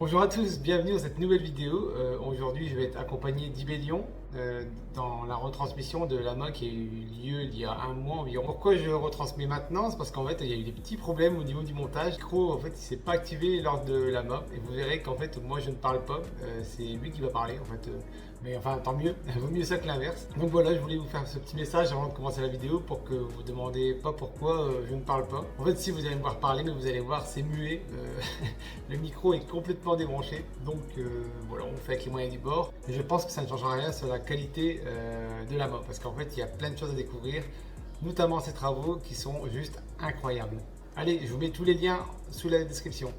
Bonjour à tous, bienvenue dans cette nouvelle vidéo. Aujourd'hui, je vais être accompagné d'Ibélion dans la retransmission de l'AMA qui a eu lieu il y a un mois environ. Pourquoi je retransmets maintenant? C'est parce qu'en fait, il y a eu des petits problèmes au niveau du montage. Le micro, en fait, il s'est pas activé lors de l'AMA et vous verrez qu'en fait, moi, je ne parle pas. C'est lui qui va parler, en fait. Mais enfin, tant mieux. Vaut mieux ça que l'inverse. Donc voilà, je voulais vous faire ce petit message avant de commencer la vidéo pour que vous ne demandez pas pourquoi je ne parle pas. En fait, si vous allez me voir parler, mais vous allez voir, c'est muet. Le micro est complètement débranché, donc voilà, on fait avec les moyens du bord. Et je pense que ça ne changera rien sur la qualité de la main, parce qu'en fait, il y a plein de choses à découvrir, notamment ces travaux qui sont juste incroyables. Allez, je vous mets tous les liens sous la description.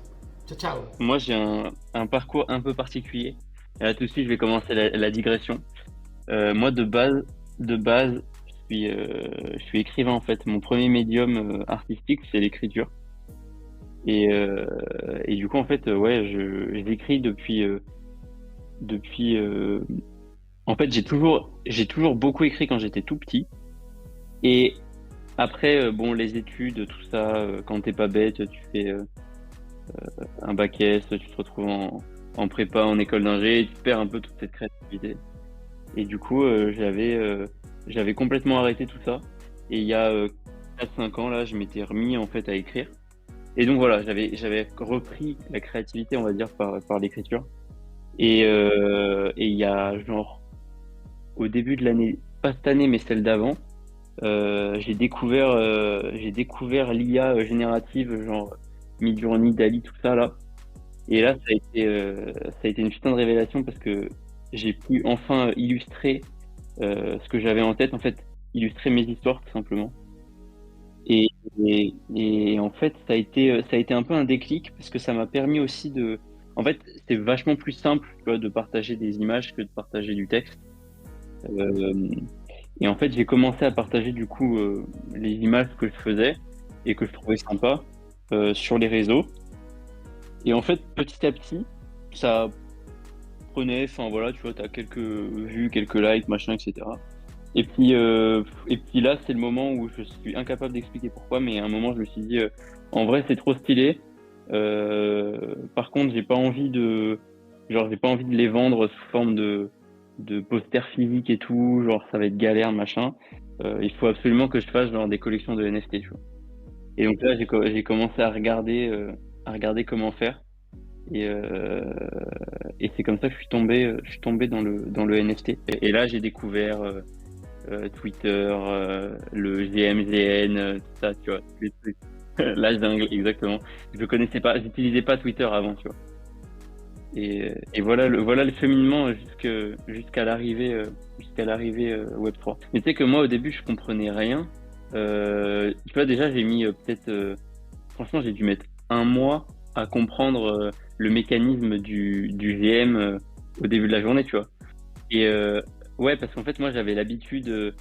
Ciao, ciao. Moi, j'ai un parcours un peu particulier. Et là, tout de suite, je vais commencer la digression. Moi, de base, je suis écrivain en fait. Mon premier médium artistique, c'est l'écriture. Et du coup, en fait, ouais, j'écris depuis. En fait, j'ai toujours beaucoup écrit quand j'étais tout petit. Et après, bon, les études, tout ça, quand t'es pas bête, tu fais un bac S, tu te retrouves en prépa, en école d'ingé, et tu perds un peu toute cette créativité. Et du coup, j'avais complètement arrêté tout ça. Et il y a 4-5 ans, là, je m'étais remis en fait à écrire. Et donc voilà, j'avais repris la créativité, on va dire, par l'écriture. Et il y a genre, au début de l'année, pas cette année, mais celle d'avant, j'ai découvert l'IA générative, genre Midjourney, Dali, tout ça là. Et là, ça a été une putain de révélation parce que j'ai pu enfin illustrer ce que j'avais en tête, en fait, illustrer mes histoires tout simplement. Et, et en fait, ça a été un peu un déclic parce que ça m'a permis aussi de. En fait, c'est vachement plus simple, tu vois, de partager des images que de partager du texte. Euh, et en fait, j'ai commencé à partager du coup les images que je faisais et que je trouvais sympa sur les réseaux. Et en fait, petit à petit, ça prenait, enfin voilà, tu vois, t'as quelques vues, quelques likes, machin, etc. Et puis là, c'est le moment où je suis incapable d'expliquer pourquoi, mais à un moment, je me suis dit, en vrai, c'est trop stylé. Par contre, j'ai pas envie de les vendre sous forme de posters physiques et tout, genre ça va être galère, machin. Il faut absolument que je fasse genre des collections de NFT, tu vois. Et donc là, j'ai commencé à regarder comment faire. Et, euh, et c'est comme ça que je suis tombé dans le NFT. Et là, j'ai découvert Twitter, le GMGN, tout ça, tu vois, tous les trucs. L'âge dingue, exactement. Je connaissais pas, j'utilisais pas Twitter avant, tu vois. Et voilà le cheminement jusqu'à l'arrivée Web3. Mais tu sais que moi, au début, je comprenais rien. Tu vois, déjà, j'ai mis peut-être, franchement, j'ai dû mettre un mois à comprendre le mécanisme du GM au début de la journée, tu vois. Et ouais, parce qu'en fait, moi, j'avais l'habitude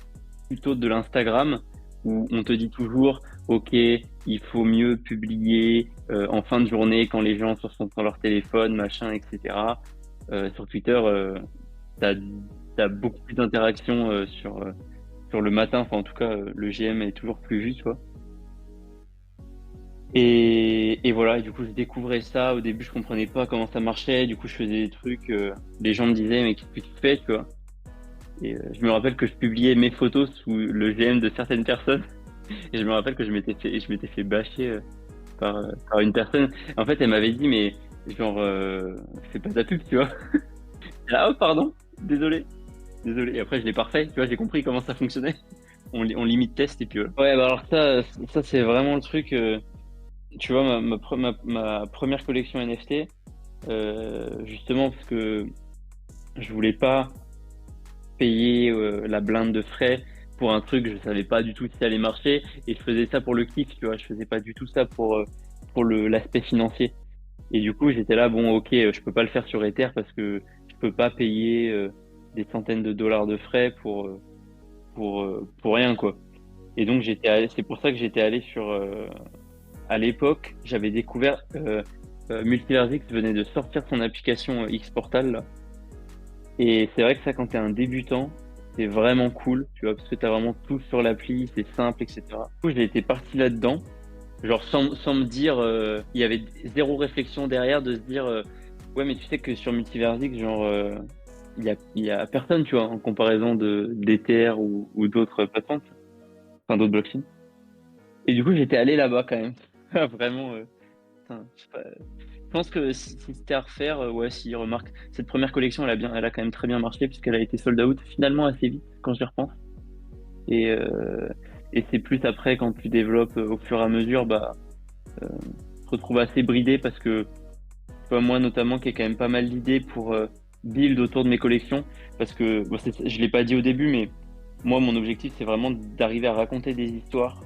plutôt de l'Instagram où on te dit toujours, OK, il faut mieux publier en fin de journée quand les gens sont sur leur téléphone, machin, etc. Sur Twitter, t'as, t'as beaucoup plus d'interactions sur le matin. Enfin, en tout cas, le GM est toujours plus vu, tu vois. Et voilà, et du coup, je découvrais ça. Au début, je comprenais pas comment ça marchait. Du coup, je faisais des trucs. Les gens me disaient, mais qu'est-ce que tu fais, tu vois? Et je me rappelle que je publiais mes photos sous le GM de certaines personnes. Et je me rappelle que je m'étais fait bâcher par une personne. En fait, elle m'avait dit, mais genre, fais pas ta pub, tu vois. Ah, oh, pardon, désolé, désolé. Et après, je l'ai parfait, tu vois, j'ai compris comment ça fonctionnait. On limite test et puis voilà. Ouais, bah alors ça c'est vraiment le truc. Tu vois, ma première collection NFT, justement, parce que je voulais pas payer la blinde de frais pour un truc, je savais pas du tout si ça allait marcher et je faisais ça pour le kiff, tu vois, je faisais pas du tout ça pour l'aspect financier. Et du coup, j'étais là, bon, ok, je peux pas le faire sur Ether parce que je peux pas payer des centaines de dollars de frais pour rien, quoi. Et donc, c'est pour ça que j'étais allé à l'époque, j'avais découvert, Multiverse venait de sortir son application X-Portal, là. Et c'est vrai que ça, quand t'es un débutant, c'est vraiment cool, tu vois, parce que t'as vraiment tout sur l'appli, c'est simple, etc. Du coup, j'ai été parti là-dedans, genre sans me dire, il y avait zéro réflexion derrière de se dire, Ouais, mais tu sais que sur Multiversix, genre, il y a personne, tu vois, en comparaison d'Ether ou d'autres plateformes, enfin d'autres blockchains. Et du coup, j'étais allé là-bas quand même. Vraiment, putain, je sais pas. Je pense que si c'était à refaire, ouais, si, remarque, cette première collection, elle a quand même très bien marché puisqu'elle a été sold out finalement assez vite quand j'y repense. Et, euh, et c'est plus après, quand tu développes au fur et à mesure, bah, tu te retrouves assez bridé parce que, tu vois, moi notamment, qui ai quand même pas mal d'idées pour build autour de mes collections, parce que, bon, je l'ai pas dit au début, mais moi, mon objectif, c'est vraiment d'arriver à raconter des histoires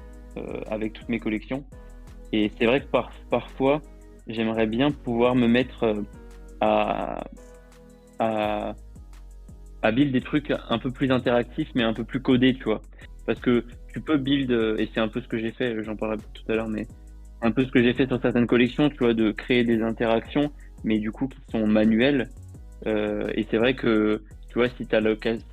avec toutes mes collections. Et c'est vrai que parfois, j'aimerais bien pouvoir me mettre à, à, à build des trucs un peu plus interactifs, mais un peu plus codés, tu vois. Parce que tu peux build, et c'est un peu ce que j'ai fait, j'en parlerai tout à l'heure, mais un peu ce que j'ai fait sur certaines collections, tu vois, de créer des interactions, mais du coup qui sont manuelles. Et c'est vrai que, tu vois, si t'as l'occasion,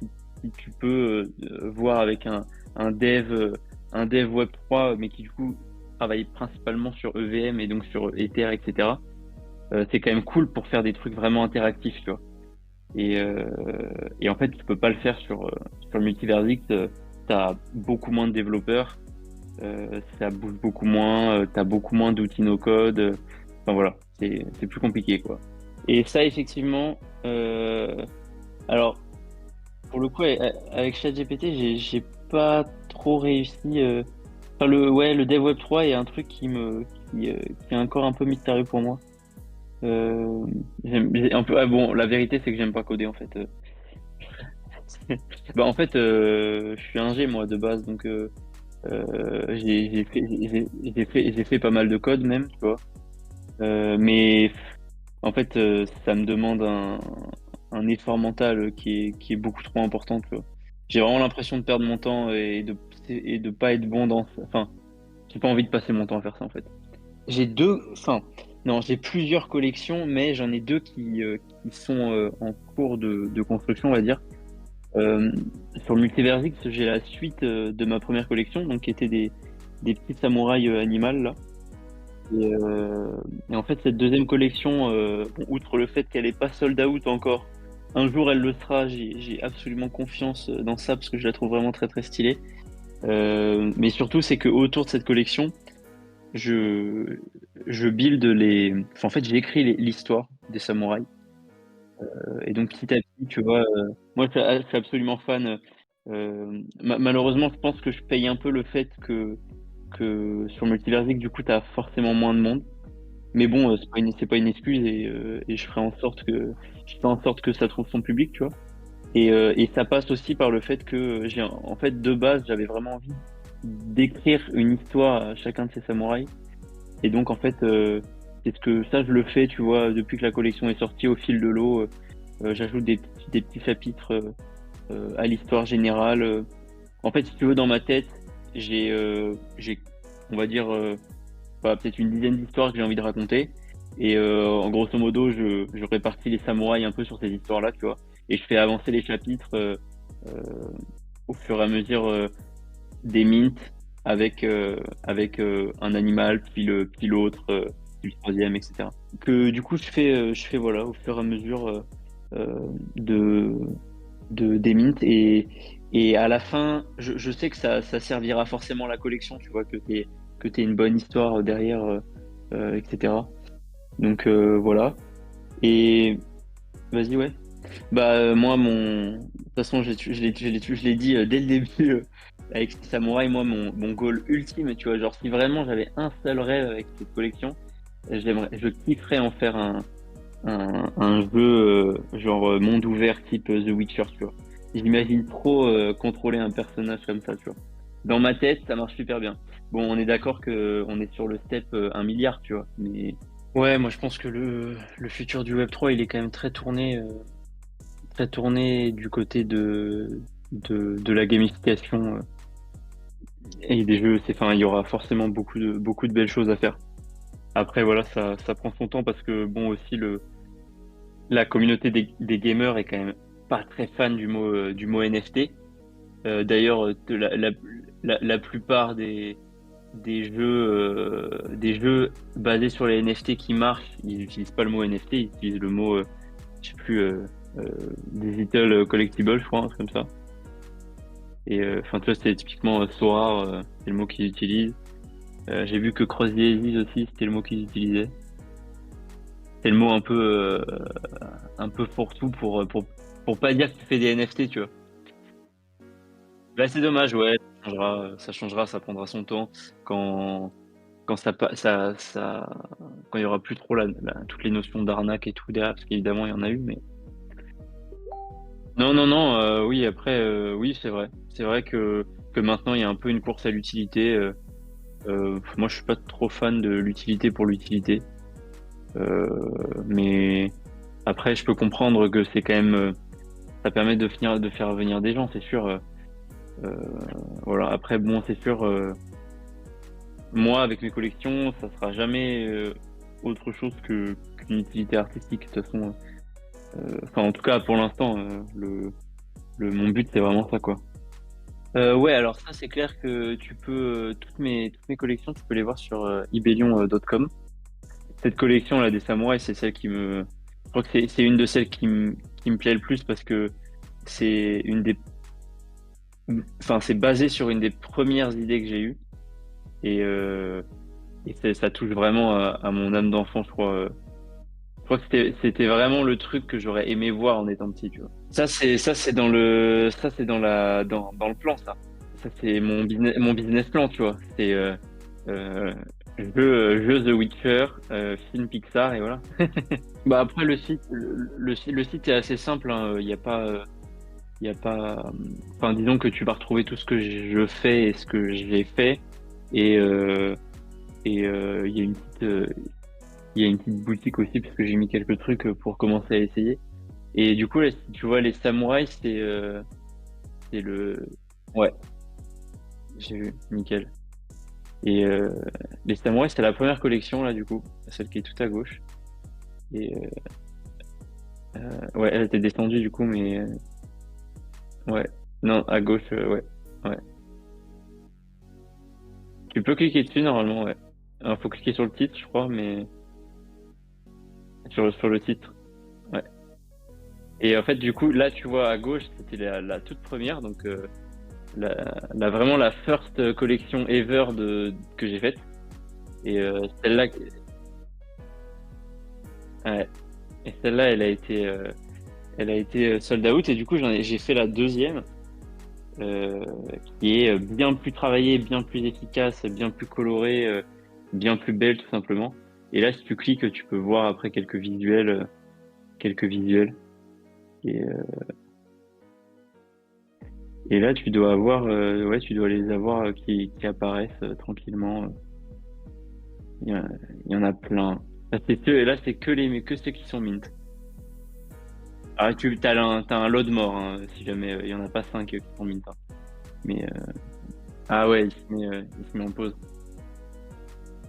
si tu peux voir avec un dev, euh, un dev Web3, mais qui du coup travaille principalement sur EVM et donc sur Ether, etc. C'est quand même cool pour faire des trucs vraiment interactifs, tu vois. Et, euh, et en fait, tu peux pas le faire sur le Multiversix. T'as beaucoup moins de développeurs, ça bouge beaucoup moins, t'as beaucoup moins d'outils no code. Enfin voilà, c'est plus compliqué, quoi. Et ça, effectivement, alors pour le coup, avec ChatGPT, j'ai pas trop réussi. Enfin, le Dev Web 3 est un truc qui est encore un peu mystérieux pour moi. Un peu, ah bon, la vérité, c'est que j'aime pas coder en fait. Bah, en fait, je suis ingé moi de base, donc j'ai fait pas mal de code même, tu vois. Mais en fait, ça me demande un effort mental qui est beaucoup trop important, tu vois. J'ai vraiment l'impression de perdre mon temps et de pas être bon dans ça. Enfin, j'ai pas envie de passer mon temps à faire ça en fait. J'ai deux, enfin, non, j'ai plusieurs collections, mais j'en ai deux qui sont en cours de construction, on va dire. Euh, sur le Multiversix, j'ai la suite de ma première collection, donc qui était des petits samouraïs animales là. Et en fait, cette deuxième collection, bon, outre le fait qu'elle est pas sold out encore, un jour elle le sera. J'ai absolument confiance dans ça parce que je la trouve vraiment très très stylée. Mais surtout, c'est que autour de cette collection, je je build enfin, en fait, j'ai écrit l'histoire des samouraïs. Et donc petit à petit, tu vois, moi je suis absolument fan. Malheureusement, je pense que je paye un peu le fait que sur Multiversik, du coup, tu as forcément moins de monde. Mais bon, c'est pas une excuse et je ferai en sorte que ça trouve son public, tu vois. Et ça passe aussi par le fait que en fait, de base, j'avais vraiment envie d'écrire une histoire à chacun de ces samouraïs. Et donc, en fait, c'est ce que ça, je le fais, tu vois, depuis que la collection est sortie au fil de l'eau. J'ajoute des petits chapitres à l'histoire générale. En fait, si tu veux, dans ma tête, j'ai, on va dire, peut-être une dizaine d'histoires que j'ai envie de raconter. Et en grosso modo, je répartis les samouraïs un peu sur ces histoires-là, tu vois. Et je fais avancer les chapitres euh, au fur et à mesure des mints avec un animal, puis l'autre, puis le troisième, etc. Que du coup, je fais voilà, au fur et à mesure euh, de, des mints. Et à la fin, je sais que ça servira forcément à la collection, tu vois, que t'aies une bonne histoire derrière, etc. Donc voilà. Et vas-y, ouais. Bah moi de toute façon je l'ai dit dès le début avec Samouraï, moi mon goal ultime, tu vois, genre si vraiment j'avais un seul rêve avec cette collection, je kifferais en faire un jeu genre monde ouvert type The Witcher, tu vois. J'imagine trop contrôler un personnage comme ça, tu vois. Dans ma tête, ça marche super bien. Bon, on est d'accord que on est sur le step 1 milliard, tu vois, mais ouais, moi je pense que le futur du Web3, il est quand même très tourné du côté de la gamification et des jeux. Enfin, il y aura forcément beaucoup de belles choses à faire. Après, voilà, ça prend son temps parce que, bon, aussi, la communauté des gamers est quand même pas très fan du mot NFT. D'ailleurs, la plupart des jeux basés sur les NFT qui marchent. Ils n'utilisent pas le mot NFT, ils utilisent le mot, je sais plus, Digital Collectible, je crois, un truc comme ça. Et enfin, tu vois, c'est typiquement Sora, c'est le mot qu'ils utilisent. J'ai vu que Cross Disease aussi, c'était le mot qu'ils utilisaient. C'est le mot un peu fourre-tout pour pas dire que tu fais des NFT, tu vois. Là, c'est dommage, ouais, ça changera, ça prendra son temps quand, quand quand il y aura plus trop toutes les notions d'arnaque et tout derrière, parce qu'évidemment, il y en a eu, mais. Non, non, non, oui, après, oui, c'est vrai. C'est vrai que maintenant, il y a un peu une course à l'utilité. Moi, je suis pas trop fan de l'utilité pour l'utilité. Mais après, je peux comprendre que c'est quand même, ça permet de faire venir des gens, c'est sûr. Euh, voilà. Après, bon, c'est sûr, moi, avec mes collections, ça sera jamais autre chose qu'une utilité artistique. De toute façon, enfin, en tout cas, pour l'instant, mon but, c'est vraiment ça, quoi. Ouais, alors ça, c'est clair que tu peux, toutes mes collections, tu peux les voir sur ibellion.com. Cette collection là des samouraïs, c'est celle je crois que c'est une de celles qui me plaît le plus parce que c'est une des, enfin c'est basé sur une des premières idées que j'ai eues et ça touche vraiment à mon âme d'enfant, je crois. Je crois que c'était vraiment le truc que j'aurais aimé voir en étant petit, tu vois. Dans le plan ça. Ça c'est mon business plan, tu vois. C'est euh, jeu The Witcher, film Pixar et voilà. Bah après le site est assez simple, hein. Il y a pas, enfin disons que tu vas retrouver tout ce que je fais et ce que j'ai fait et il y a il y a une petite boutique aussi parce que j'ai mis quelques trucs pour commencer à essayer. Et du coup là, si tu vois les samouraïs c'est le ouais, j'ai vu, nickel. Et les samouraïs c'est la première collection là du coup, celle qui est tout à gauche. Et ouais, elle était descendue du coup mais ouais. Non, à gauche, ouais. Ouais. Tu peux cliquer dessus normalement, ouais. Alors, faut cliquer sur le titre, je crois, mais sur le titre. Ouais. Et en fait, du coup, là, tu vois à gauche, c'était la toute première, donc vraiment la first collection ever que j'ai faite. Et celle-là, ouais. Et celle-là, elle a été sold out. Et du coup, j'ai fait la deuxième, euh, qui est bien plus travaillée, bien plus efficace, bien plus colorée, bien plus belle, tout simplement. Et là, si tu cliques, tu peux voir après quelques visuels. Et, euh, et là, tu dois avoir, ouais, tu dois les avoir qui apparaissent tranquillement. Il y, a- il y en a plein. Et là, c'est que ceux qui sont mint. Ah, t'as un lot de morts, hein, si jamais il y en a pas cinq qui sont mint, hein. Mais ah ouais, il se met en pause.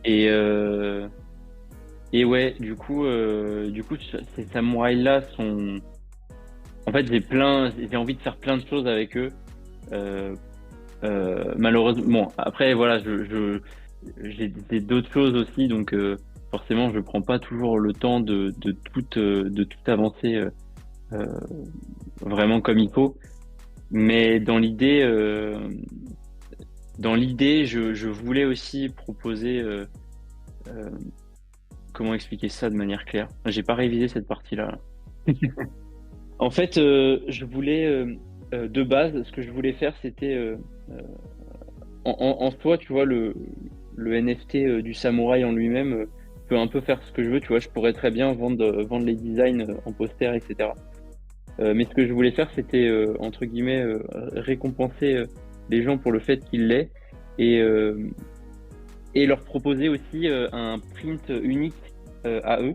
Et ouais, du coup, ces samouraïs-là sont. En fait, j'ai envie de faire plein de choses avec eux. Euh, malheureusement, bon, après voilà, j'ai d'autres choses aussi, donc forcément, je prends pas toujours le temps de tout avancer euh, vraiment comme il faut. Mais dans l'idée, je voulais aussi proposer euh, comment expliquer ça de manière claire. J'ai pas révisé cette partie-là. En fait, je voulais de base, ce que je voulais faire, c'était en soi, tu vois, le NFT du samouraï en lui-même peut un peu faire ce que je veux, tu vois. Je pourrais très bien vendre les designs en poster, etc. Mais ce que je voulais faire, c'était, entre guillemets, récompenser les gens pour le fait qu'ils l'aient et, euh, et leur proposer aussi un print unique à eux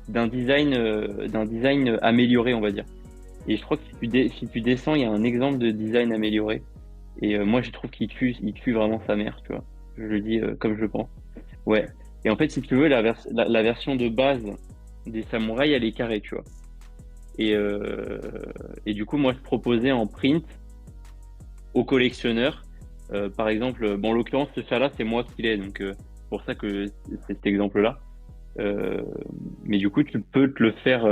d'un design amélioré, on va dire. Et je crois que si tu descends, il y a un exemple de design amélioré. Et moi, je trouve il tue vraiment sa mère, tu vois. Je le dis comme je le pense. Ouais. Et en fait, si tu veux, la version de base des samouraïs, elle est carrée, tu vois. Et, euh, et du coup, moi, je proposais en print aux collectionneurs Par exemple, bon, en l'occurrence, ce chat-là, c'est moi qui l'ai, donc pour ça que c'est cet exemple-là. Euh, mais du coup, tu peux te le faire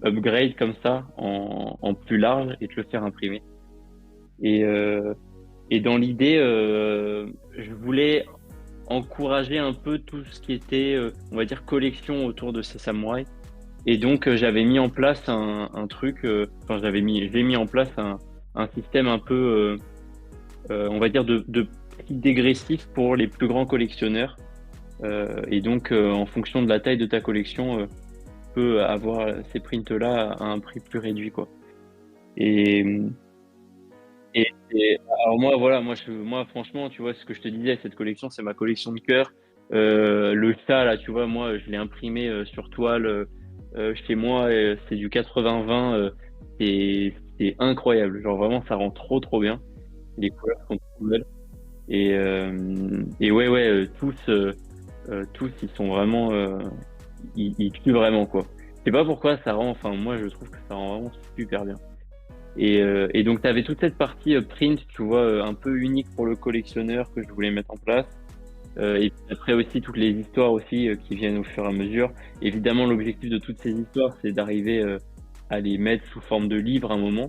upgrade comme ça en plus large et te le faire imprimer. Et, euh, et dans l'idée, je voulais encourager un peu tout ce qui était, on va dire, collection autour de ces samouraïs. Et donc, j'avais mis en place un truc, enfin, j'ai mis en place un système un peu, on va dire, de prix dégressif pour les plus grands collectionneurs. Et donc, en fonction de la taille de ta collection, tu peux avoir ces prints-là à un prix plus réduit, quoi. Et, et alors moi, voilà, moi, franchement, tu vois, ce que je te disais, cette collection, c'est ma collection de cœur. Le chat, là, tu vois, moi, je l'ai imprimé sur toile chez moi. C'est du 80-20. C'est incroyable. Genre, vraiment, ça rend trop, trop bien. Les couleurs sont trop belles. Et ouais, ouais, tous, ils sont vraiment, ils tuent vraiment, quoi. Je sais pas pourquoi ça rend, enfin, moi, je trouve que ça rend vraiment super bien. Et donc, tu avais toute cette partie print, tu vois, un peu unique pour le collectionneur que je voulais mettre en place. Et puis après aussi, toutes les histoires aussi qui viennent au fur et à mesure. Évidemment, l'objectif de toutes ces histoires, c'est d'arriver à les mettre sous forme de livre à un moment.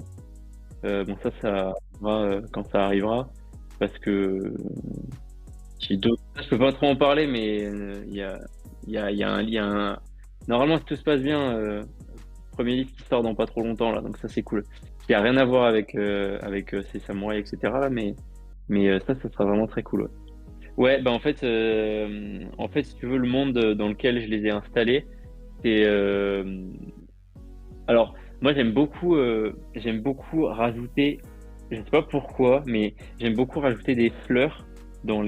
Bon, ça arrivera quand ça arrivera. Parce que j'ai d'autres. Je peux pas trop en parler, mais il y a un. Normalement, si tout se passe bien, premier livre qui sort dans pas trop longtemps là, donc ça c'est cool. Qui a rien à voir avec ces samouraïs, etc. là, mais ça sera vraiment très cool. Ouais, ouais, bah en fait, si tu veux, le monde dans lequel je les ai installés, c'est alors moi j'aime beaucoup rajouter, je sais pas pourquoi, mais j'aime beaucoup rajouter des fleurs dans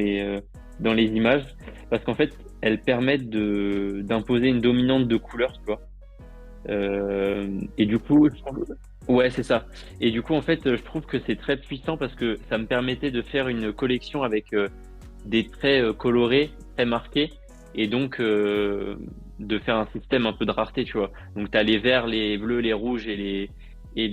dans les images parce qu'en fait elles permettent de d'imposer une dominante de couleur, tu vois. Et du coup, ouais, c'est ça. Et du coup, en fait, je trouve que c'est très puissant parce que ça me permettait de faire une collection avec des traits colorés, très marqués, et donc de faire un système un peu de rareté, tu vois. Donc, tu as les verts, les bleus, les rouges et les, et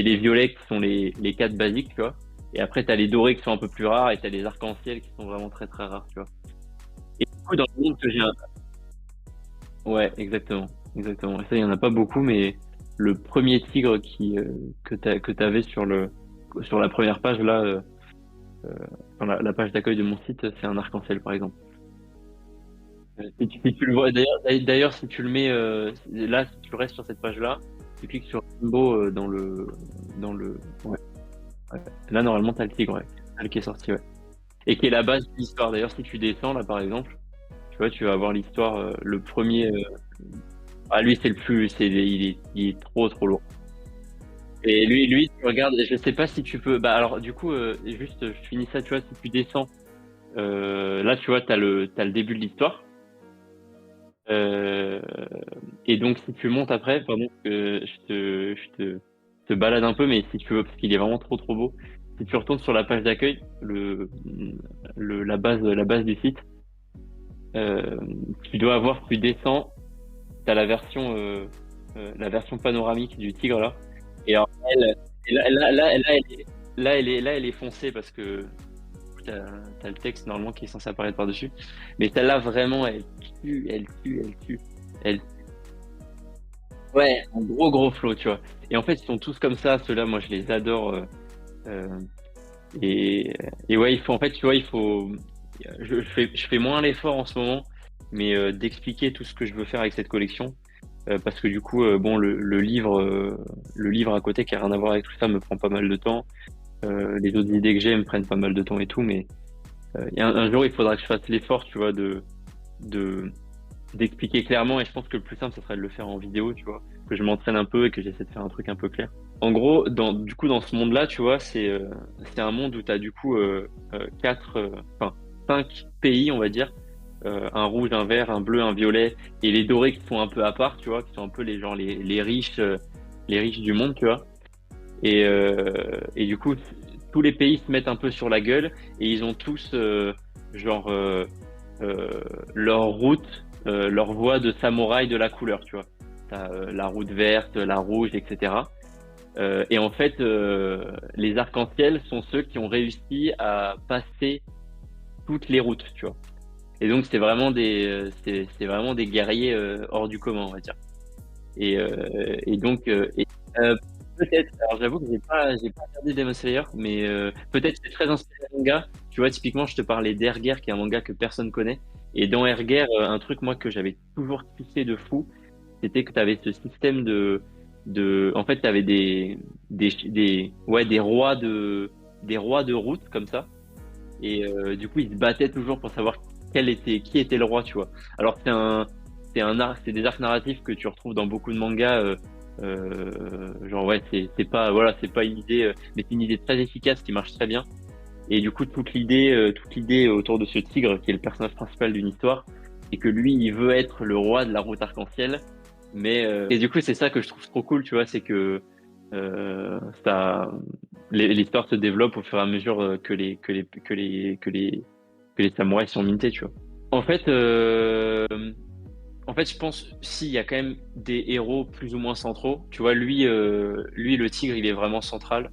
les violets qui sont les quatre basiques, tu vois. Et après, tu as les dorés qui sont un peu plus rares et tu as les arcs-en-ciel qui sont vraiment très très rares, tu vois. Et du coup, dans le monde que j'ai Ouais, exactement, exactement. Et ça, il y en a pas beaucoup, mais le premier tigre que t'avais sur sur la première page là, sur la page d'accueil de mon site, c'est un arc-en-ciel par exemple. Si tu le vois, d'ailleurs, si tu le mets là, si tu restes sur cette page-là, tu cliques sur le symbole dans le, ouais, ouais. Là normalement t'as le tigre, ouais, celle qui est sorti, ouais, et qui est la base de l'histoire. D'ailleurs, si tu descends là par exemple, tu vois, tu vas avoir l'histoire, le premier. Ah, lui, c'est le plus, il est trop, trop lourd. Et lui, tu regardes, je sais pas si tu peux, bah, alors, du coup, juste, je finis ça, tu vois, si tu descends, là, tu vois, t'as le début de l'histoire. Euh, et donc, si tu montes après, pardon, que je te balade un peu, mais si tu veux, parce qu'il est vraiment trop, trop beau. Si tu retournes sur la page d'accueil, la base du site, euh, tu dois avoir, tu descends, t'as la version panoramique du tigre là. Et alors, et là, elle est foncée parce que t'as, t'as le texte normalement qui est censé apparaître par-dessus. Mais celle-là, vraiment, elle tue, elle tue, elle tue. Elle, ouais, un gros, gros flow, tu vois. Et en fait, ils sont tous comme ça, ceux-là, moi, je les adore. Euh, et, et ouais, en fait, tu vois, je fais moins l'effort en ce moment, mais d'expliquer tout ce que je veux faire avec cette collection. Parce que du coup, bon, le livre à côté qui a rien à voir avec tout ça me prend pas mal de temps. Les autres idées que j'ai me prennent pas mal de temps et tout, mais il y a un jour, il faudra que je fasse l'effort, tu vois, de, d'expliquer clairement. Et je pense que le plus simple, ce serait de le faire en vidéo, tu vois, que je m'entraîne un peu et que j'essaie de faire un truc un peu clair. En gros, du coup, dans ce monde-là, tu vois, c'est un monde où tu as du coup enfin, cinq pays, on va dire, un rouge, un vert, un bleu, un violet, et les dorés qui sont un peu à part, tu vois, qui sont un peu les riches du monde, tu vois. Et du coup, tous les pays se mettent un peu sur la gueule et ils ont tous genre euh, leur route, leur voie de samouraï de la couleur, tu vois. T'as la route verte, la rouge, etc. Et en fait, les arcs-en-ciel sont ceux qui ont réussi à passer toutes les routes, tu vois. Et donc c'est vraiment des guerriers hors du commun, on va dire. Et donc euh, peut-être, alors j'avoue que j'ai pas regardé Demon Slayer, mais peut-être c'est très inspiré de manga. Tu vois, typiquement, je te parlais d'Erguer, qui est un manga que personne connaît. Et dans Erguer, un truc moi que j'avais toujours kiffé de fou, c'était que tu avais ce système en fait, tu avais des rois de route comme ça. Et du coup, ils se battaient toujours pour savoir qui était le roi, tu vois. Alors c'est des arcs narratifs que tu retrouves dans beaucoup de mangas. Genre ouais, c'est pas, voilà, c'est pas une idée, mais c'est une idée très efficace qui marche très bien. Et du coup, toute l'idée autour de ce tigre, qui est le personnage principal d'une histoire, c'est que lui, il veut être le roi de la route arc-en-ciel. Mais et du coup, c'est ça que je trouve trop cool, tu vois, c'est que euh, ça, l'histoire se développe au fur et à mesure que les samouraïs sont mintés, tu vois. En fait, je pense s'il y a quand même des héros plus ou moins centraux. Tu vois, lui, le tigre, il est vraiment central.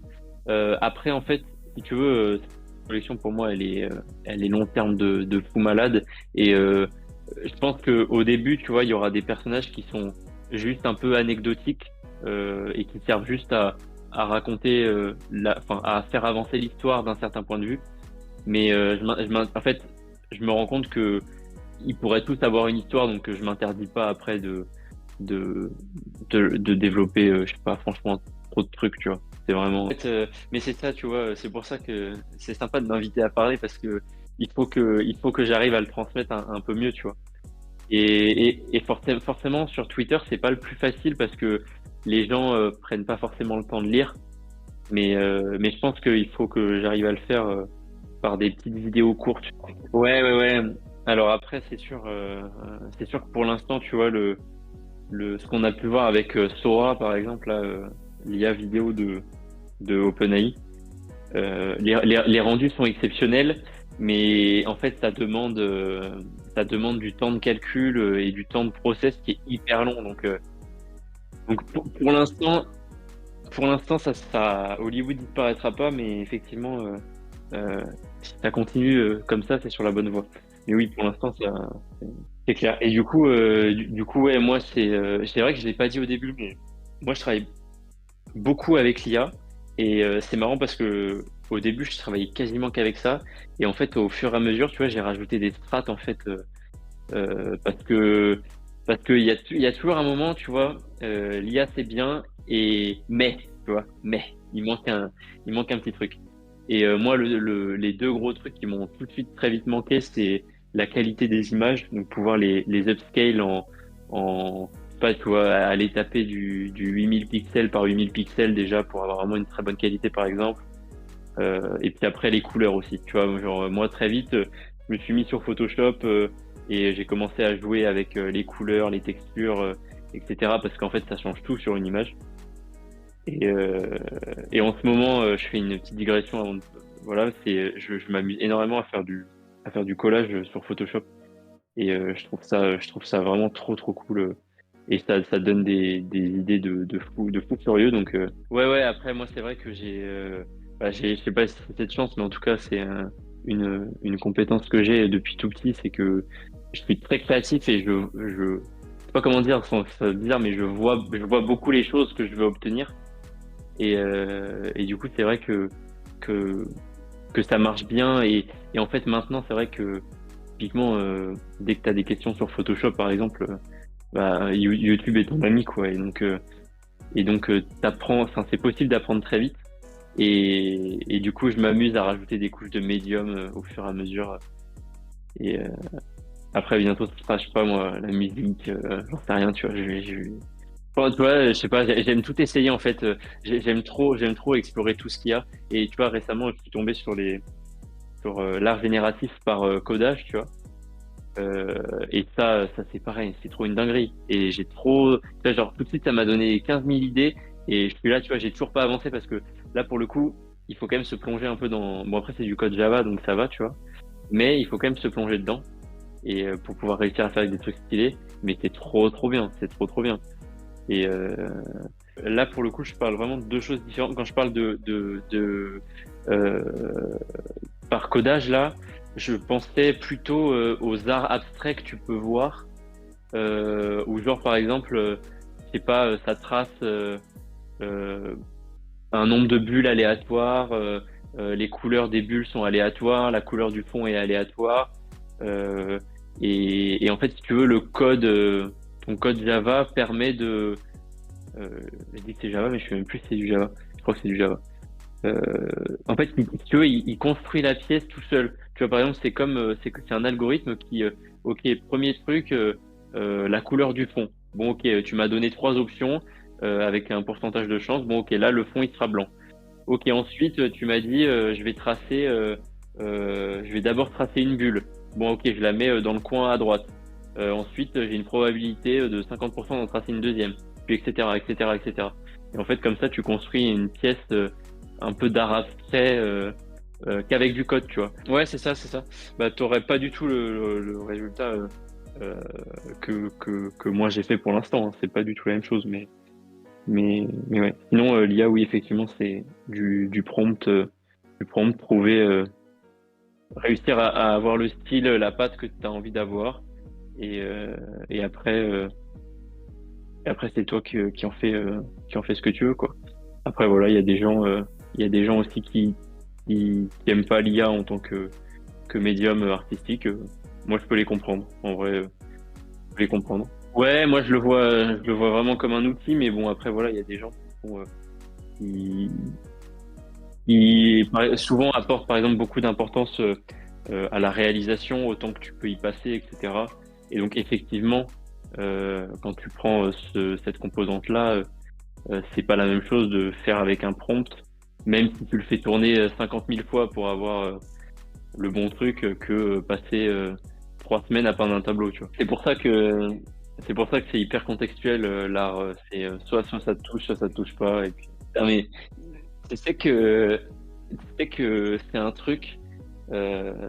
Après, en fait, si tu veux, cette collection pour moi, elle est long terme de fou malade. Et je pense que au début, tu vois, il y aura des personnages qui sont juste un peu anecdotiques et qui servent juste à raconter, enfin, à faire avancer l'histoire d'un certain point de vue. Mais en fait, je me rends compte que ils pourraient tous avoir une histoire, donc je m'interdis pas après de, de développer, je sais pas, franchement, trop de trucs, tu vois. C'est vraiment. En fait, mais c'est ça, tu vois, c'est pour ça que c'est sympa de m'inviter à parler parce que il faut que j'arrive à le transmettre un peu mieux, tu vois. Et forcément, sur Twitter, c'est pas le plus facile parce que les gens prennent pas forcément le temps de lire. Mais je pense qu'il faut que j'arrive à le faire par des petites vidéos courtes. Ouais, ouais, ouais. Alors après, c'est sûr que pour l'instant, tu vois, ce qu'on a pu voir avec Sora, par exemple, là, l'IA vidéo de OpenAI, les rendus sont exceptionnels, mais en fait, ça demande du temps de calcul et du temps de process qui est hyper long. Donc pour l'instant, Hollywood disparaîtra pas, mais effectivement, si ça continue comme ça, c'est sur la bonne voie. Mais oui, pour l'instant, c'est clair. Et du coup, ouais, moi, c'est vrai que je l'ai pas dit au début, mais moi, je travaille beaucoup avec l'IA et c'est marrant parce que au début, je travaillais quasiment qu'avec ça. Et en fait, au fur et à mesure, tu vois, j'ai rajouté des strates en fait parce que il y a toujours un moment, tu vois, l'IA c'est bien mais tu vois, mais il manque un petit truc. Et moi, les deux gros trucs qui m'ont tout de suite très vite manqué, c'est la qualité des images, donc pouvoir les upscale je sais pas, tu vois, aller taper du 8000 pixels par 8000 pixels déjà pour avoir vraiment une très bonne qualité, par exemple. Et puis après, les couleurs aussi, tu vois, genre moi très vite, je me suis mis sur Photoshop et j'ai commencé à jouer avec les couleurs, les textures, etc. Parce qu'en fait, ça change tout sur une image. Et, euh, et en ce moment, je fais une petite digression voilà, je m'amuse énormément à faire du collage sur Photoshop. Et je trouve ça vraiment trop, trop cool. Et ça donne des idées de fou furieux. Donc, ouais, ouais, après, moi, c'est vrai que je sais pas si c'est cette chance, mais en tout cas, c'est une compétence que j'ai depuis tout petit, c'est que je suis très créatif et je sais pas comment dire, c'est bizarre, mais je vois beaucoup les choses que je veux obtenir. Et du coup, c'est vrai que, que ça marche bien. Et en fait, maintenant, c'est vrai que typiquement, dès que tu as des questions sur Photoshop, par exemple, bah, YouTube est ton ami, quoi. Et donc t'apprends, enfin, c'est possible d'apprendre très vite. Et du coup, je m'amuse à rajouter des couches de médium au fur et à mesure. Et après, bientôt, ce sera, je sais pas moi, la musique, j'en sais rien, tu vois. Enfin, tu vois, je sais pas, j'aime tout essayer en fait. J'aime trop explorer tout ce qu'il y a. Et tu vois, récemment, je suis tombé sur l'art génératif par codage, tu vois. Et ça c'est pareil, c'est trop une dinguerie. Et tu vois, genre tout de suite ça m'a donné 15 000 idées et je suis là, tu vois, j'ai toujours pas avancé parce que là pour le coup, il faut quand même se plonger un peu bon après c'est du code Java donc ça va, tu vois, mais il faut quand même se plonger dedans et pour pouvoir réussir à faire des trucs stylés, mais c'est trop trop bien, c'est trop trop bien. Et là, pour le coup, je parle vraiment de deux choses différentes. Quand je parle euh, par codage, là, je pensais plutôt aux arts abstraits que tu peux voir, où genre, par exemple, je sais pas, ça trace euh, un nombre de bulles aléatoires, les couleurs des bulles sont aléatoires, la couleur du fond est aléatoire. euh, et en fait, si tu veux, ton code Java permet euh, je dis que c'est Java, mais je sais même plus si c'est du Java. Je crois que c'est du Java. Euh, En fait, si tu veux, il construit la pièce tout seul. Tu vois, par exemple, c'est un algorithme qui, ok, premier truc, la couleur du fond. Bon, ok, tu m'as donné trois options avec un pourcentage de chance. Bon, ok, là, le fond, il sera blanc. Ok, ensuite, tu m'as dit, je vais d'abord tracer une bulle. Bon, ok, je la mets dans le coin à droite. Ensuite, j'ai une probabilité de 50% d'en tracer une deuxième, puis etc., etc., etc. Et en fait, comme ça, tu construis une pièce un peu d'art abstrait qu'avec du code, tu vois. Ouais, c'est ça, c'est ça. Bah, t'aurais pas du tout le résultat euh, que moi j'ai fait pour l'instant, hein. C'est pas du tout la même chose, mais ouais. Sinon, l'IA, oui, effectivement, c'est du prompt, trouver, réussir à avoir le style, la patte que tu as envie d'avoir. Et, euh, et après, c'est toi qui en fais ce que tu veux, quoi. Après, voilà, il y a des gens aussi qui aiment pas l'IA en tant que médium artistique. Moi, je peux les comprendre. En vrai, je peux les comprendre. Ouais, moi, je le vois vraiment comme un outil, mais bon, après, voilà, il y a des gens qui, souvent apportent, par exemple, beaucoup d'importance à la réalisation, autant que tu peux y passer, etc. Et donc, effectivement, quand tu prends cette composante-là, c'est pas la même chose de faire avec un prompt, même si tu le fais tourner 50 000 fois pour avoir le bon truc, que passer 3 semaines à peindre un tableau, tu vois. C'est pour ça que c'est hyper contextuel, l'art. C'est soit ça te touche, soit ça te touche pas. Et puis... Ah, mais tu sais que c'est un truc euh,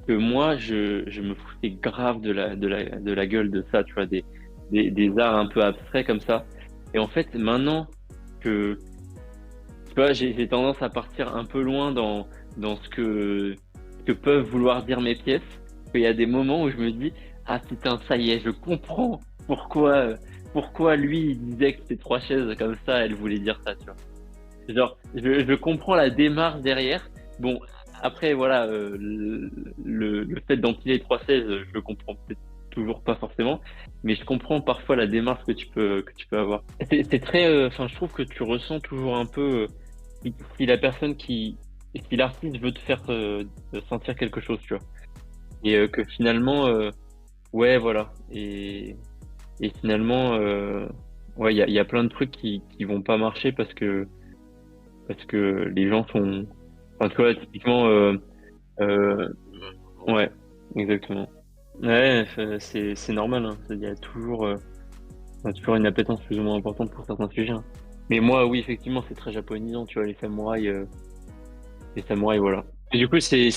que moi je me foutais grave de la gueule de ça, tu vois, des arts un peu abstraits comme ça. Et en fait, maintenant que tu vois, j'ai tendance à partir un peu loin dans ce que peuvent vouloir dire mes pièces. Il y a des moments où je me dis, ah putain, ça y est, je comprends pourquoi lui il disait que ces trois chaises comme ça, elle voulait dire ça, tu vois. Genre, je comprends la démarche derrière. Bon, après, voilà, le fait d'empiler trois 16, je le comprends peut-être toujours pas forcément, mais je comprends parfois la démarche que tu peux avoir. C'est très, enfin, je trouve que tu ressens toujours un peu si la personne si l'artiste veut te faire sentir quelque chose, tu vois, et que finalement, ouais, voilà, et finalement, ouais, il y a plein de trucs qui vont pas marcher parce que les gens sont, enfin, tu vois, typiquement, euh, ouais, exactement. Ouais, c'est normal, hein. Il y a toujours une appétence plus ou moins importante pour certains sujets, hein. Mais moi, oui, effectivement, c'est très japonisant, tu vois, les samouraïs, voilà. Et du coup, c'est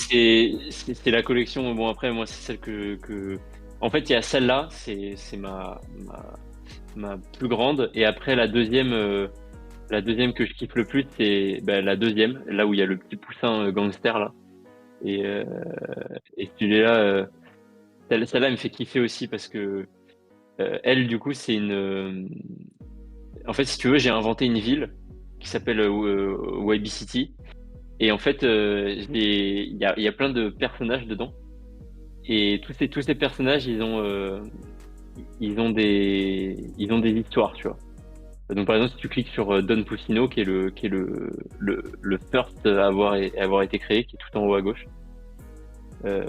la collection. Bon, après, moi, c'est celle en fait, il y a celle-là, c'est ma plus grande, et après, la deuxième que je kiffe le plus, c'est ben, la deuxième, là où il y a le petit poussin gangster, là. Et, euh, et celui-là, celle-là, elle me fait kiffer aussi parce que elle, du coup, en fait, si tu veux, j'ai inventé une ville qui s'appelle Wabi City. Et en fait, il y a plein de personnages dedans. Et tous ces personnages, ils ont des histoires, tu vois. Donc, par exemple, si tu cliques sur Don Puccino, qui est le first à avoir été créé, qui est tout en haut à gauche. Euh,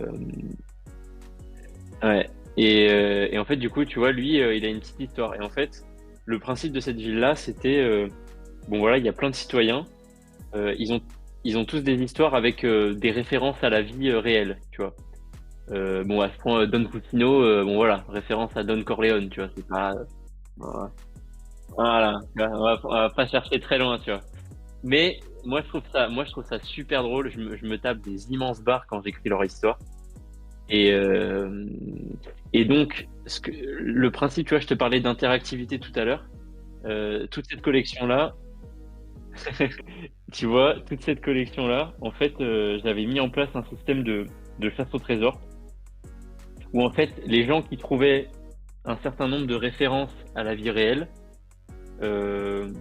ouais. Et en fait, du coup, tu vois, lui, il a une petite histoire. Et en fait, le principe de cette ville-là, c'était, bon, voilà, il y a plein de citoyens. Euh, ils ont, ils ont tous des histoires avec des références à la vie réelle, tu vois. Bon, à ce point, Don Fucino, bon voilà, référence à Don Corleone, tu vois, c'est pas, voilà, on va pas chercher très loin, tu vois. Mais moi, je trouve ça super drôle. Je me tape des immenses barres quand j'écris leur histoire. Et, et donc, le principe, tu vois, je te parlais d'interactivité tout à l'heure. Toute cette collection-là, tu vois, toute cette collection-là, en fait, j'avais mis en place un système de chasse au trésor où en fait, les gens qui trouvaient un certain nombre de références à la vie réelle euh,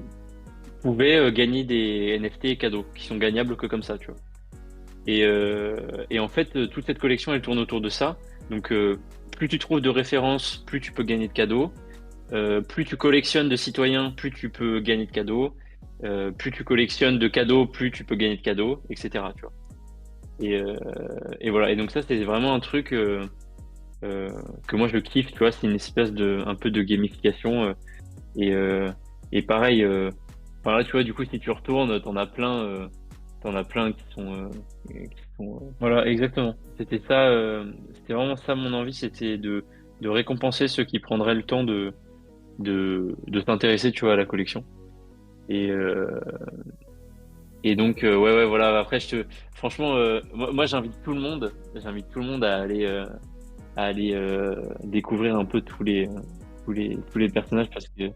pouvaient gagner des NFT et cadeaux qui sont gagnables que comme ça, tu vois. Et en fait, toute cette collection, elle tourne autour de ça. Donc, plus tu trouves de références, plus tu peux gagner de cadeaux. Plus tu collectionnes de citoyens, plus tu peux gagner de cadeaux. Plus tu collectionnes de cadeaux, plus tu peux gagner de cadeaux, etc. Tu vois. Et voilà. Et donc ça, c'est vraiment un truc euh, que moi je kiffe. Tu vois, c'est une espèce de un peu de gamification. Et, euh, et pareil. Enfin là, tu vois, du coup, si tu retournes, t'en as plein. T'en as plein Voilà, exactement. C'était ça. C'était vraiment ça mon envie, c'était de récompenser ceux qui prendraient le temps de s'intéresser, tu vois, à la collection. Et, euh, et donc, ouais, ouais, voilà. Après, franchement, moi, j'invite tout le monde à aller découvrir un peu tous les personnages parce que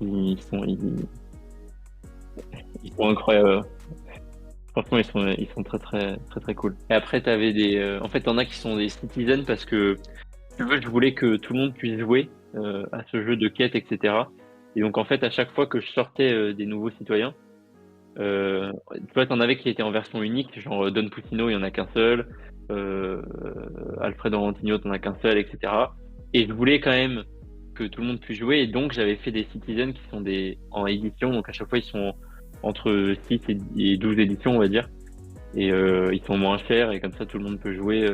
ils sont, ils, ils sont incroyables. Franchement, ils sont très, très, très, très cool. Et après, en fait, t'en as qui sont des citizens parce que, si tu veux, je voulais que tout le monde puisse jouer à ce jeu de quête, etc. Et donc, en fait, à chaque fois que je sortais des nouveaux citoyens, tu vois, t'en avais qui étaient en version unique, genre Don Putino, il y en a qu'un seul, euh, Alfredo Rantigno, t'en as qu'un seul, etc. Et je voulais quand même que tout le monde puisse jouer, et donc j'avais fait des citizens qui sont en édition, donc à chaque fois ils sont entre 6 et 12 éditions, on va dire, et ils sont moins chers, et comme ça tout le monde peut jouer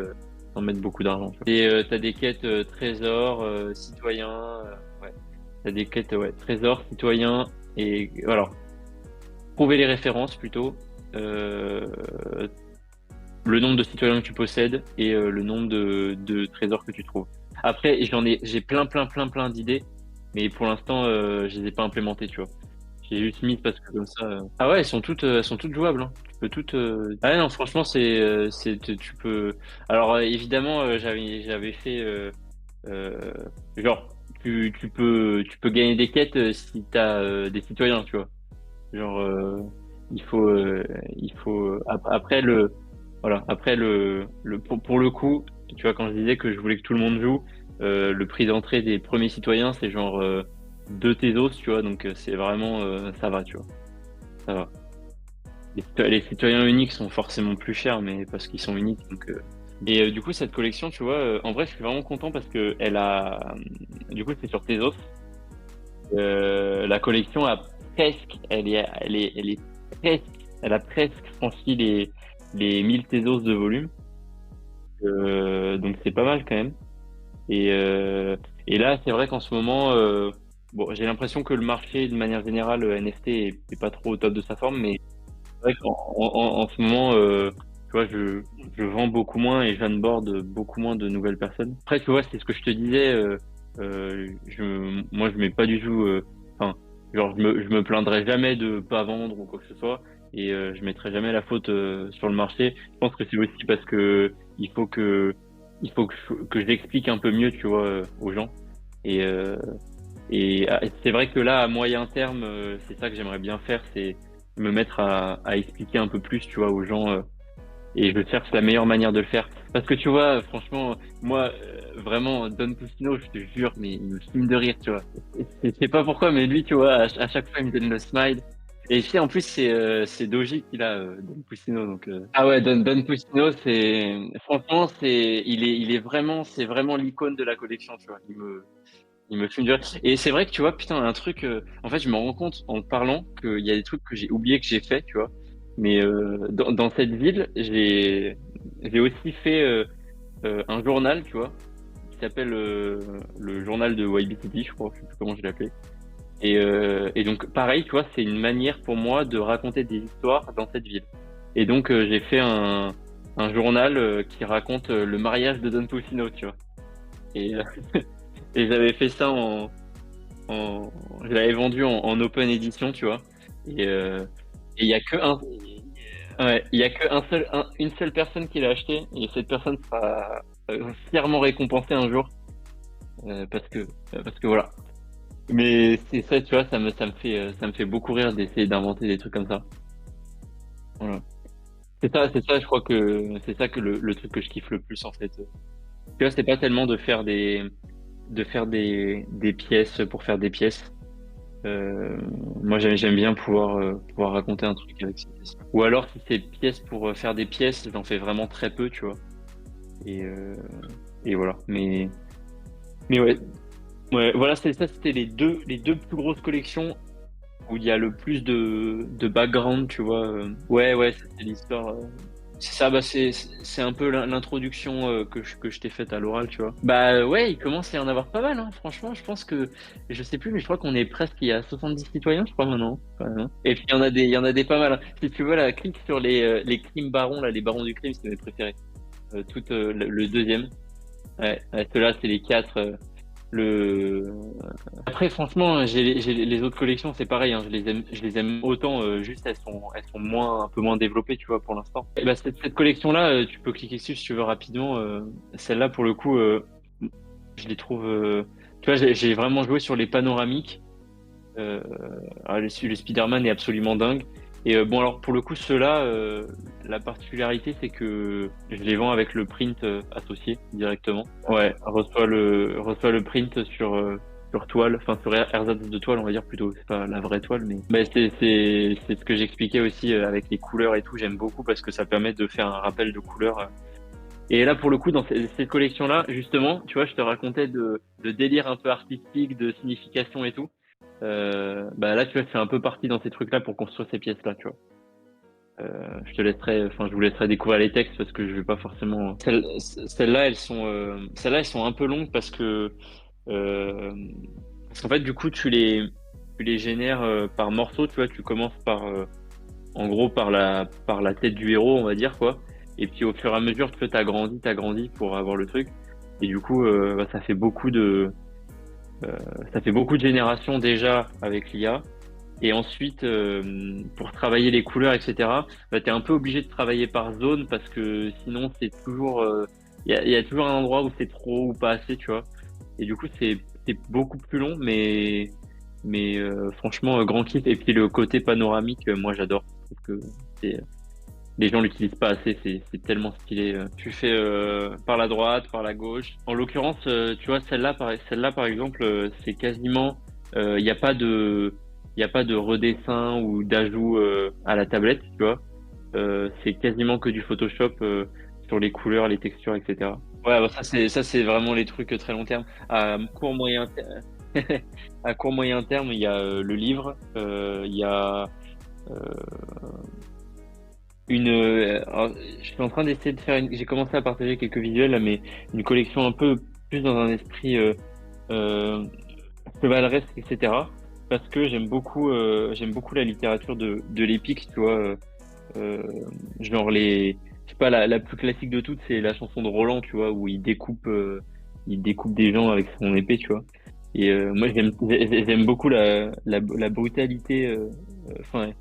sans mettre beaucoup d'argent. Tu vois. Et t'as des quêtes trésors, citoyens, ouais. T'as des quêtes, ouais, trésors, citoyens, et alors, trouver les références plutôt, euh, le nombre de citoyens que tu possèdes et le nombre de trésors que tu trouves. Après, j'ai plein, plein, plein, plein d'idées, mais pour l'instant, je les ai pas implémentées, tu vois. J'ai juste mis parce que comme ça. Ah ouais, elles sont toutes jouables. Hein. Tu peux toutes. Ah ouais, non, franchement, tu peux. Alors évidemment, j'avais fait euh, genre, tu peux gagner des quêtes si t'as des citoyens, tu vois. Genre, il faut, après voilà, après pour le coup, tu vois, quand je disais que je voulais que tout le monde joue, le prix d'entrée des premiers citoyens, c'est genre 2 Tezos, tu vois, donc c'est vraiment, ça va, tu vois, ça va. Les citoyens uniques sont forcément plus chers, mais parce qu'ils sont uniques, donc. Et du coup, cette collection, tu vois, en vrai, je suis vraiment content parce que du coup, c'est sur Tezos. La collection a presque, elle est presque, elle a presque franchi les 1000 Tezos de volume. Donc c'est pas mal quand même. Et, euh, et là, c'est vrai qu'en ce moment, bon, j'ai l'impression que le marché, de manière générale, NFT est pas trop au top de sa forme, mais c'est vrai qu'en ce moment, tu vois, je vends beaucoup moins et j'onboard beaucoup moins de nouvelles personnes. Après, tu vois, c'est ce que je te disais. Moi, je mets pas du tout. Enfin, genre, je me plaindrai jamais de pas vendre ou quoi que ce soit, et je mettrai jamais la faute sur le marché. Je pense que c'est aussi parce que il faut que que j'explique un peu mieux, tu vois, aux gens. Et c'est vrai que là, à moyen terme, c'est ça que j'aimerais bien faire, c'est me mettre à expliquer un peu plus, tu vois, aux gens. Et je cherche la meilleure manière de le faire. Parce que tu vois, franchement, moi, vraiment, Don Pustino, je te jure, mais il me filme de rire, tu vois. Je sais pas pourquoi, mais lui, tu vois, à chaque fois, il me donne le smile. Et puis, en plus, c'est Doji qui a, Don Pustino, donc. Ah ouais, Don Pustino, franchement, c'est vraiment l'icône de la collection, tu vois. Il me fume du rire. Et c'est vrai que tu vois, putain, un truc. En fait, je me rends compte en te parlant qu'il y a des trucs que j'ai oublié que j'ai fait, tu vois. Mais dans cette ville, j'ai aussi fait un journal, tu vois, qui s'appelle le journal de YBTT, je crois, je sais plus comment je l'ai appelé. Et donc, pareil, tu vois, c'est une manière pour moi de raconter des histoires dans cette ville. Et donc, j'ai fait un journal qui raconte le mariage de Don Pacino, tu vois. Et, et j'avais fait ça je l'avais vendu en open edition, tu vois. Et il y a que ouais, il y a que une seule personne qui l'a acheté et cette personne sera fièrement récompensée un jour parce que voilà. Mais c'est ça, tu vois, ça me fait beaucoup rire d'essayer d'inventer des trucs comme ça. Voilà. C'est ça, je crois que c'est ça que le truc que je kiffe le plus en fait. Tu vois, c'est pas tellement de faire des pièces pour faire des pièces. Euh, Moi, j'aime bien pouvoir raconter un truc avec ces pièces. Ou alors, si c'est pièces pour faire des pièces, j'en fais vraiment très peu, tu vois. Et, euh, et voilà. Mais ouais, ouais, voilà, c'était les deux plus grosses collections où il y a le plus de background, tu vois. Ouais, ouais, c'était l'histoire. C'est ça, bah c'est un peu l'introduction que je t'ai faite à l'oral, tu vois. Bah ouais, il commence à y en avoir pas mal, hein. Franchement, je pense que, je sais plus, mais je crois qu'on est presque, il y a 70 citoyens, je crois maintenant, quand même, hein. Et puis il y en a des pas mal, hein. Si tu veux, là, clique sur les crimes barons, là, les barons du crime, c'est mes préférés. Le deuxième. Ouais, ouais, ceux-là, c'est les quatre. Le Après, franchement, les autres collections, c'est pareil, hein, je les aime autant, juste elles sont un peu moins développées, tu vois, pour l'instant. Et bah, cette collection-là, tu peux cliquer dessus si tu veux rapidement. Celle-là, pour le coup, je les trouve, tu vois, j'ai vraiment joué sur les panoramiques. Euh, le Spider-Man est absolument dingue. Et bon, alors pour le coup, ceux-là, la particularité, c'est que je les vends avec le print associé directement. Ouais, reçoit le print sur toile, enfin sur ersatz de toile, on va dire plutôt. C'est pas la vraie toile, mais c'est ce que j'expliquais aussi avec les couleurs et tout. J'aime beaucoup parce que ça permet de faire un rappel de couleurs. Et là, pour le coup, dans cette collection-là, justement, tu vois, je te racontais de délire un peu artistique, de signification et tout. Bah là, tu vois, je fais un peu partie dans ces trucs-là pour construire ces pièces-là, tu vois. Je vous laisserai découvrir les textes parce que je vais pas forcément. Celles-là, elles sont un peu longues euh, parce qu'en fait, du coup, tu les génères par morceaux, tu vois. Tu commences en gros, par la tête du héros, on va dire, quoi. Et puis, au fur et à mesure, tu t'as grandi pour avoir le truc. Et du coup, bah, ça fait beaucoup de générations déjà avec l'IA. Et ensuite, pour travailler les couleurs, etc., bah, tu es un peu obligé de travailler par zone parce que sinon, il y a toujours un endroit où c'est trop ou pas assez, tu vois. Et du coup, c'est beaucoup plus long, mais franchement, grand kiff. Et puis le côté panoramique, moi, j'adore. Je trouve que c'est- les gens l'utilisent pas assez, c'est tellement stylé. Tu fais par la droite, par la gauche. En l'occurrence, tu vois, celle-là, par exemple, c'est quasiment, il n'y a pas il y a pas de redessin ou d'ajout à la tablette, tu vois. C'est quasiment que du Photoshop sur les couleurs, les textures, etc. Ouais, bah ça c'est vraiment les trucs très long terme. À court moyen à court moyen terme, il y a le livre, il y a euh, alors, je suis en train d'essayer de faire j'ai commencé à partager quelques visuels là, mais une collection un peu plus dans un esprit euh, chevaleresque, etc. Parce que j'aime beaucoup la littérature de l'épique, tu vois. Euh, genre je sais pas, la plus classique de toutes, c'est la chanson de Roland, tu vois, où il découpe des gens avec son épée, tu vois. Et moi, j'aime beaucoup la brutalité, enfin,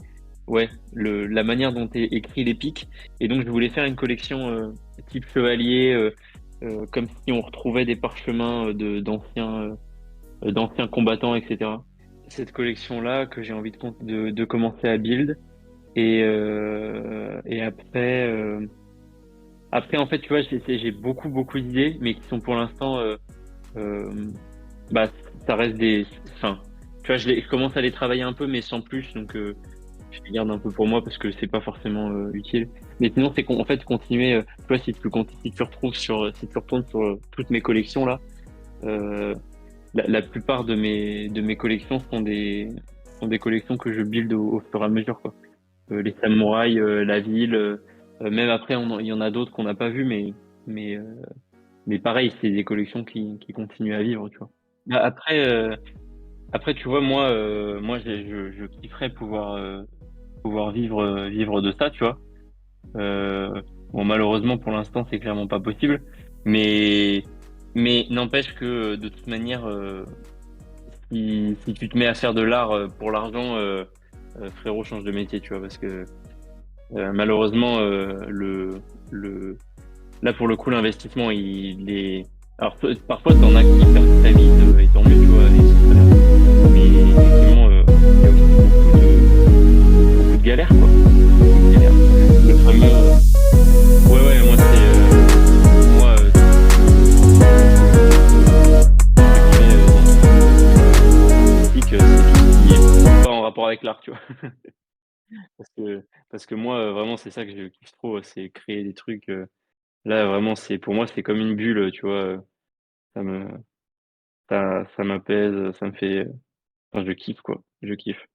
ouais, la manière dont est écrit l'épique. Et donc, je voulais faire une collection type chevalier, comme si on retrouvait des parchemins d'anciens combattants, etc. Cette collection-là que j'ai envie de commencer à build. Et après, après, en fait, tu vois, j'ai beaucoup d'idées, mais qui sont pour l'instant, euh, bah, ça reste enfin, tu vois, je commence à les travailler un peu, mais sans plus, donc je les garde un peu pour moi parce que c'est pas forcément utile. Mais sinon, en fait, continuer, tu vois, si tu retrouves si tu retournes sur toutes mes collections là, euh, la plupart de mes collections sont des collections que je build au fur et à mesure, quoi. Les samouraïs, la ville, même après, il y en a d'autres qu'on n'a pas vu, mais, euh, mais pareil, c'est des collections qui continuent à vivre, tu vois. Bah, après, tu vois, moi, je kifferais pouvoir vivre de ça, tu vois. Bon, malheureusement, pour l'instant, c'est clairement pas possible, mais, mais n'empêche que de toute manière, si tu te mets à faire de l'art pour l'argent, frérot, change de métier, tu vois, parce que malheureusement, le, là pour le coup, l'investissement, il est. Alors parfois, t'en as qui perdent très vite, et tant mieux, tu vois, et c'est très bien. galère, quoi. Une galère. Le fameux, ouais, ouais, moi, c'est, moi, entre guillemets, dans ce que c'est tout ce qui est pas en rapport avec l'art, tu vois? Parce que moi, vraiment, c'est ça que je kiffe trop, c'est créer des trucs, là, vraiment, c'est pour moi, c'est comme une bulle, tu vois? Ça me ça m'apaise, ça me fait, enfin, je kiffe, quoi, je kiffe.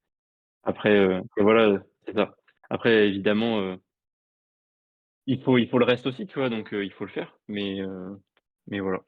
Après, voilà, c'est ça. Après évidemment, il faut le reste aussi, tu vois? Donc il faut le faire, mais voilà.